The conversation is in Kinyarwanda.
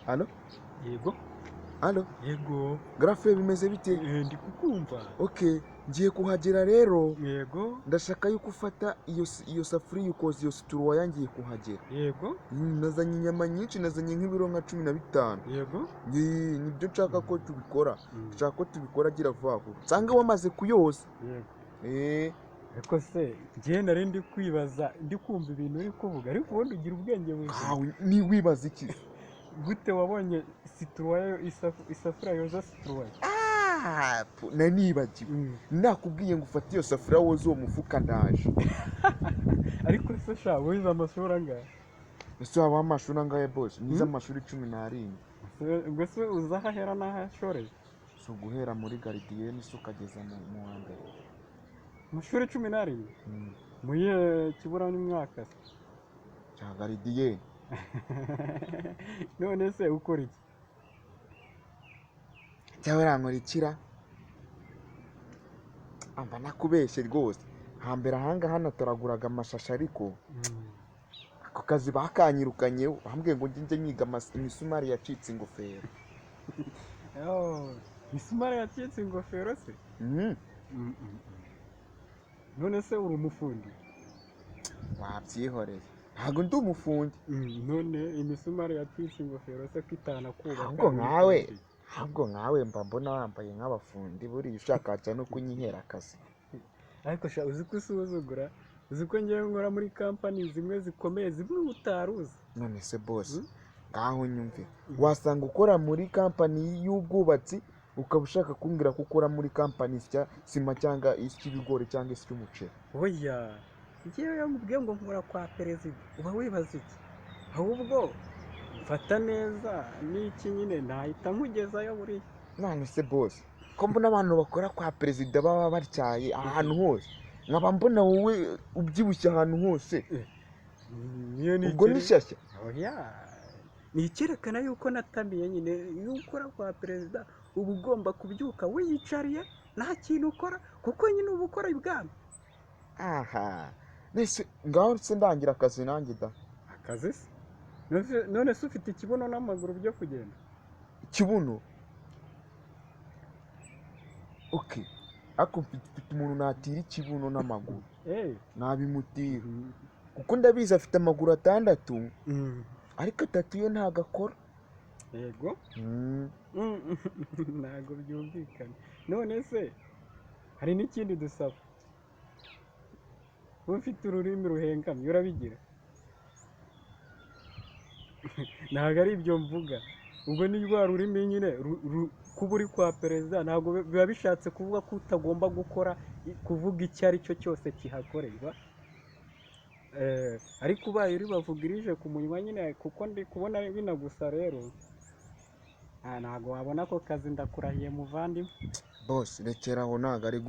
Alo? Yego. Alo? Yego. Grafe bimeze bite? Ndi kukumva. Okay, ngiye kuhagera rero. Yego. Ndashaka yuko ufata iyo safuriya ukoza iyo situruwaya ngiye kuhagera. Yego. Nazanye inyama nyinshi, nazanye nk'ibiro nka 15. Yego. Nibyo nshaka ko tubikora. Nshaka ko tubikora agira vuba vuba. Nsanga wamaze kuyoza. Yego. Ariko se njye nari ndi kwibaza, ndi kumva ibintu uri kuvuga, ariko ubundi ugira ubwenge buzima. Ni wibaza iki? Gute wabonye situruwaya, isafuriya yoza situruwaya? Nanibagiwe. Nakubwiye ngo ufate iyo safuriya woza uwo mufuka ndaje. Ariko se sha wize amashuri angahe? Ese waba amashuri angahe boss? Nize amashuri 17. Ubwo se uzahahera n'ahashoreye? So guhera muri garidiyeni so ukageza mu wa mbere. Amashuri 17? Muye kibura n'imyaka cya garidiyeni. None se ukora iki? Cyangwa rankurikira? Amba nakubeshye rwose. Hambere ahanga hano turaguraga amashashi ariko ako kazi bakanyirukanye, bambwiye ngo njye nyiga imisumari yacitse ingofero. Imisumari yacitse ingofero se? None se uri umufundi? Wabyihoreye. Ntabwo ndi umufundi. None imisumari yacitse ingofero se kwitana kubaka? Ahubwo nkawe mba mbona wambaye nk'abafundi, buriya ushaka no kunyihera akazi. Ariko sha uzi ko usuzugura, uzi ko ngiye nkora muri kampani zimwe zikomeye zimwe utaruzi. None se boss, ngaho nyumve, wasanga ukora muri kampani y'ubwubatsi ukaba ushaka kumbwira ko ukora muri kampani ya sima cyangwa icy'ibigori cyangwa icy'umuceri? Oya, ngiye yamubwiye ngo nkora kwa perezida, uba wibaza iki? Ahubwo mfata neza n'iki nyine nahita nkugezayo buriya. None se boss, ko mbona abantu bakora kwa perezida baba batyaye ahantu hose, nkaba mbona wowe ubyibushye ahantu hose. Ubwo ni shyashya? Oya, ni icyerekana yuko natamiye nyine. Iyo ukora kwa perezida uba ugomba kubyuka wiyicariye nta kintu ukora, kuko nyine uba ukora ibwami. Nese ngaho se ndangira akazi nanjye da. Akazi se? None se ufite ikibuno n'amaguru byo kugenda? Ikibuno? Okay, ako mfite umuntu natira ikibuno n'amaguru. Nabimutira. Kuko ndabizi afite amaguru 6, ariko 3 yo ntago akora. Yego? Ntago byumvikana. None se hari n'ikindi dusaba. Ufite ururimi ruhengamye urabigira? Ntago ari ibyo mvuga. Ubwo ni rwa rurimi nyine kuba uri kwa perezida ntabwo biba bishatse kuvuga ko utagomba kuvuga icyo ari cyo cyose kihakorerwa. Ariko ubaye uri bavugirije ku munywa nyine, kuko ndi kubona binagusa rero. Ntago wabona ko kazi ndakurahiye muvandimwe. Boss, rekeraho ntago ari